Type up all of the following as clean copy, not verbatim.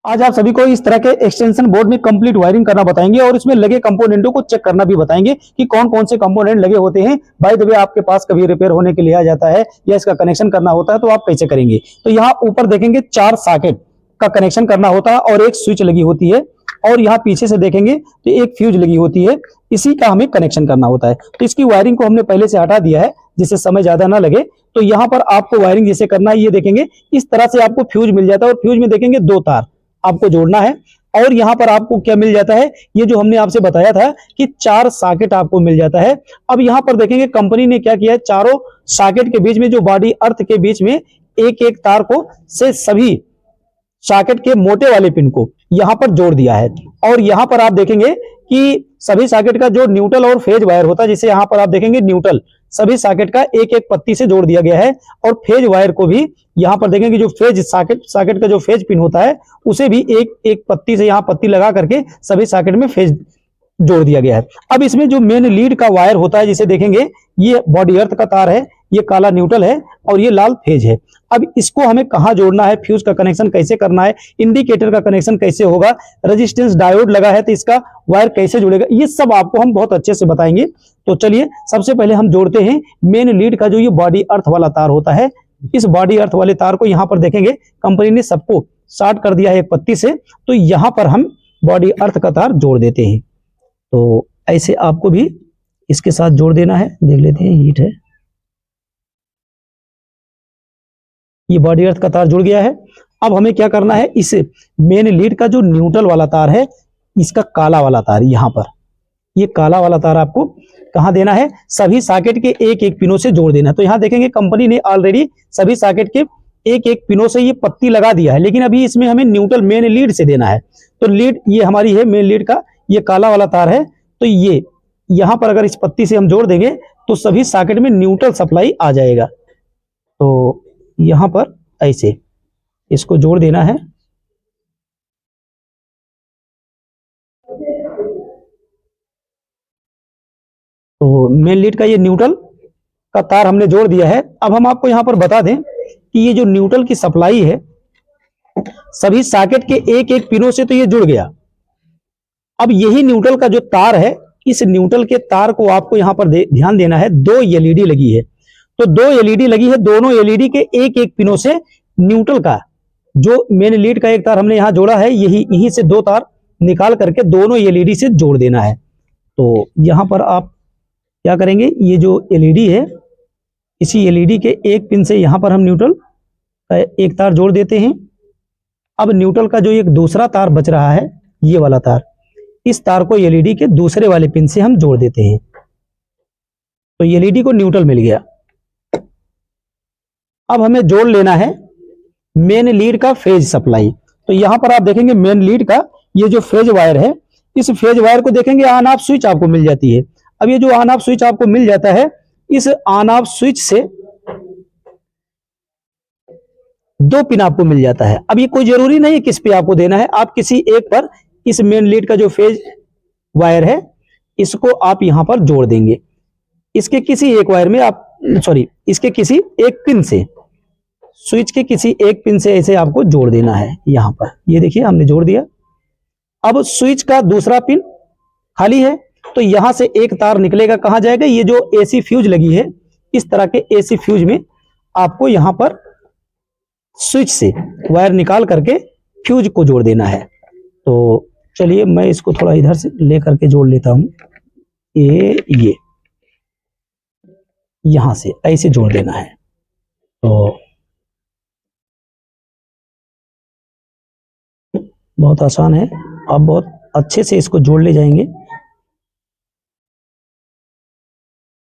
आज आप सभी को इस तरह के एक्सटेंशन बोर्ड में कंप्लीट वायरिंग करना बताएंगे और इसमें लगे कंपोनेंटों को चेक करना भी बताएंगे कि कौन कौन से कंपोनेंट लगे होते हैं। बाय द वे आपके पास कभी रिपेयर होने के लिए आ जाता है या इसका कनेक्शन करना होता है तो आप कैसे करेंगे। तो यहाँ ऊपर देखेंगे 4 सॉकेट का कनेक्शन करना होता है और एक स्विच लगी होती है और यहाँ पीछे से देखेंगे तो एक फ्यूज लगी होती है, इसी का हमें कनेक्शन करना होता है। तो इसकी वायरिंग को हमने पहले से हटा दिया है जिससे समय ज्यादा ना लगे। तो यहाँ पर आपको वायरिंग जैसे करना है, ये देखेंगे इस तरह से आपको फ्यूज मिल जाता है और फ्यूज में देखेंगे 2 तार आपको जोड़ना है। और यहाँ पर आपको क्या मिल जाता है, ये जो हमने आपसे बताया था कि 4 सॉकेट आपको मिल जाता है। अब यहाँ पर देखेंगे कंपनी ने क्या किया है, चारों सॉकेट के बीच में जो बॉडी अर्थ के बीच में एक एक तार को से सभी सॉकेट के मोटे वाले पिन को यहाँ पर जोड़ दिया है। और यहाँ पर आप देखेंगे कि सभी सॉकेट का जो न्यूट्रल और फेज वायर होता है, जिसे यहाँ पर आप देखेंगे न्यूट्रल सभी सॉकेट का एक एक पत्ती से जोड़ दिया गया है और फेज वायर को भी यहाँ पर देखेंगे जो फेज सॉकेट का जो फेज पिन होता है उसे भी एक एक पत्ती से यहाँ पत्ती लगा करके सभी सॉकेट में फेज जोड़ दिया गया है। अब इसमें जो मेन लीड का वायर होता है, जिसे देखेंगे ये बॉडी अर्थ का तार है, ये काला न्यूट्रल है और ये लाल फेज है। अब इसको हमें कहाँ जोड़ना है, फ्यूज का कनेक्शन कैसे करना है, इंडिकेटर का कनेक्शन कैसे होगा, रेजिस्टेंस डायोड लगा है तो इसका वायर कैसे जुड़ेगा, ये सब आपको हम बहुत अच्छे से बताएंगे। तो चलिए सबसे पहले हम जोड़ते हैं मेन लीड का जो ये बॉडी अर्थ वाला तार होता है। इस बॉडी अर्थ वाले तार को यहाँ पर देखेंगे कंपनी ने सबको शॉर्ट कर दिया है एक पत्ती से, तो यहाँ पर हम बॉडी अर्थ का तार जोड़ देते हैं। तो ऐसे आपको भी इसके साथ जोड़ देना है। देख लेते हैं, हीट है, ये बॉडी अर्थ का तार जुड़ गया है। अब हमें क्या करना है, इस मेन लीड का जो न्यूट्रल वाला तार है, इसका काला वाला तार यहाँ पर, ये काला वाला तार आपको कहाँ देना है, सभी सॉकेट के एक एक पिनों से जोड़ देना है। तो यहाँ देखेंगे कंपनी ने ऑलरेडी सभी सॉकेट के एक एक पिनों से ये पत्ती लगा दिया है, लेकिन अभी इसमें हमें न्यूट्रल मेन लीड से देना है। तो लीड ये हमारी है, मेन लीड का ये काला वाला तार है। तो ये यहाँ पर अगर इस पत्ती से हम जोड़ देंगे तो सभी सॉकेट में न्यूट्रल सप्लाई आ जाएगा। तो यहाँ पर ऐसे इसको जोड़ देना है। तो मेन लीड का ये न्यूट्रल का तार हमने जोड़ दिया है। अब हम आपको यहाँ पर बता दें कि ये जो न्यूट्रल की सप्लाई है सभी सॉकेट के एक एक पिनों से तो ये जुड़ गया। अब यही न्यूट्रल का जो तार है, इस न्यूट्रल के तार को आपको यहाँ पर ध्यान देना है। 2 एलईडी लगी है, तो 2 एलईडी लगी है, दोनों एलईडी के एक एक पिनों से न्यूट्रल का जो मेन लीड का एक तार हमने यहाँ जोड़ा है, यही से 2 तार निकाल करके दोनों एलईडी से जोड़ देना है। तो यहाँ पर आप क्या करेंगे, ये जो एलईडी है इसी एलईडी के एक पिन से यहाँ पर हम न्यूट्रल का एक तार जोड़ देते हैं। अब न्यूट्रल का जो एक दूसरा तार बच रहा है, ये वाला तार, इस तार को एलईडी के दूसरे वाले पिन से हम जोड़ देते हैं। तो एलईडी को न्यूट्रल मिल गया। अब हमें जोड़ लेना है मेन लीड का फेज सप्लाई। तो यहां पर आप देखेंगे मेन लीड का ये जो फेज वायर है, इस फेज वायर को देखेंगे ऑन ऑफ स्विच आपको मिल जाती है। अब ये जो ऑन ऑफ स्विच आपको मिल जाता है, इस ऑन ऑफ स्विच से 2 पिन आपको मिल जाता है। अब ये कोई जरूरी नहीं है किस पे आपको देना है, आप किसी एक पर इस मेन लीड का जो फेज वायर है इसको आप यहां पर जोड़ देंगे। इसके किसी एक वायर में आप इसके किसी एक पिन से, स्विच के किसी एक पिन से ऐसे आपको जोड़ देना है। यहां पर ये देखिए हमने जोड़ दिया। अब स्विच का दूसरा पिन खाली है, तो यहां से एक तार निकलेगा, कहां जाएगा, ये जो एसी फ्यूज लगी है, इस तरह के एसी फ्यूज में आपको यहां पर स्विच से वायर निकाल करके फ्यूज को जोड़ देना है। तो चलिए मैं इसको थोड़ा इधर से लेकर के जोड़ लेता हूं। ये यहां से ऐसे जोड़ देना है। तो बहुत आसान है, आप बहुत अच्छे से इसको जोड़ ले जाएंगे।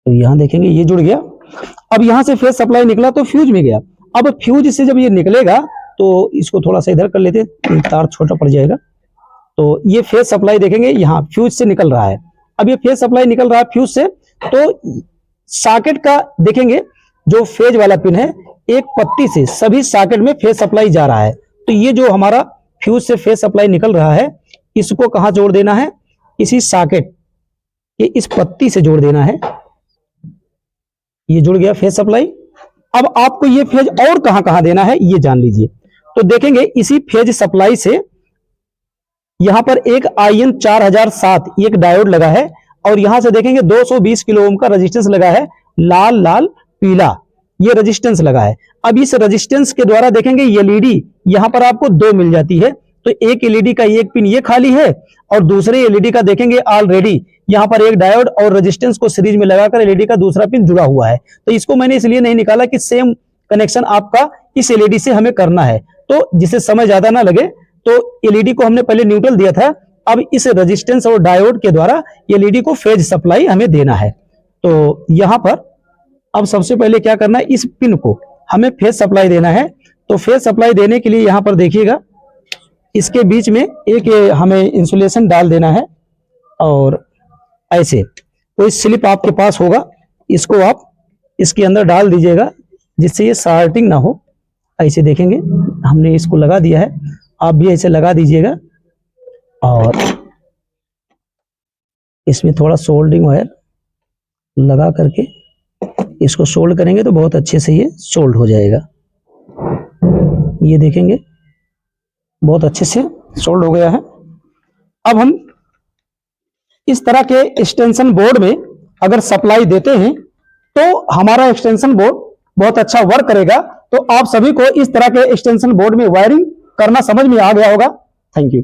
तो यहां देखेंगे ये जुड़ गया। अब यहां से फेज सप्लाई निकला तो फ्यूज में गया। अब फ्यूज से जब ये निकलेगा तो इसको थोड़ा सा इधर कर लेते, तार छोटा पड़ जाएगा। तो ये फेज सप्लाई देखेंगे यहाँ फ्यूज से निकल रहा है। अब ये फेज सप्लाई निकल रहा है फ्यूज से, तो सॉकेट का देखेंगे जो फेज वाला पिन है, एक पत्ती से सभी सॉकेट में फेज सप्लाई जा रहा है। तो ये जो हमारा फ्यूज से फेज सप्लाई निकल रहा है, इसको कहां जोड़ देना है, इसी सॉकेट के इस पत्ती से जोड़ देना है। ये जुड़ गया फेज सप्लाई। अब आपको ये फेज और कहां कहां देना है ये जान लीजिए। तो देखेंगे इसी फेज सप्लाई से यहाँ पर एक IN 4007 एक डायोड लगा है और यहां से देखेंगे 220 किलो ओम का रेजिस्टेंस लगा है, लाल लाल पीला ये रेजिस्टेंस लगा है। अब इस रेजिस्टेंस के द्वारा देखेंगे एलईडी यहां पर आपको दो मिल जाती है, तो एक एलईडी का एक पिन ये खाली है और दूसरे एलईडी का देखेंगे ऑलरेडी यहां पर एक डायोड और रेजिस्टेंस को सीरीज में लगाकर एलईडी का दूसरा पिन जुड़ा हुआ है। तो इसको मैंने इसलिए नहीं निकाला कि सेम कनेक्शन आपका इस एलईडी से हमें करना है, तो जिससे समय ज्यादा ना लगे, तो एलईडी को हमने पहले न्यूट्रल दिया था, अब इस रेजिस्टेंस और डायोड के द्वारा एलईडी को फेज सप्लाई हमें देना है। तो यहां पर अब सबसे पहले क्या करना है, इस पिन को हमें फेज सप्लाई देना है। तो फेज सप्लाई देने के लिए यहां पर देखिएगा इसके बीच में एक हमें इंसुलेशन डाल देना है और ऐसे कोई स्लिप आपके पास होगा, इसको आप इसके अंदर डाल दीजिएगा जिससे ये शार्टिंग ना हो। ऐसे देखेंगे हमने इसको लगा दिया है, आप भी ऐसे लगा दीजिएगा और इसमें थोड़ा सोल्डरिंग वायर लगा करके इसको सोल्ड करेंगे तो बहुत अच्छे से ये सोल्ड हो जाएगा। ये देखेंगे बहुत अच्छे से सोल्ड हो गया है। अब हम इस तरह के एक्सटेंशन बोर्ड में अगर सप्लाई देते हैं तो हमारा एक्सटेंशन बोर्ड बहुत अच्छा वर्क करेगा। तो आप सभी को इस तरह के एक्सटेंशन बोर्ड में वायरिंग करना समझ में आ गया होगा। Thank you.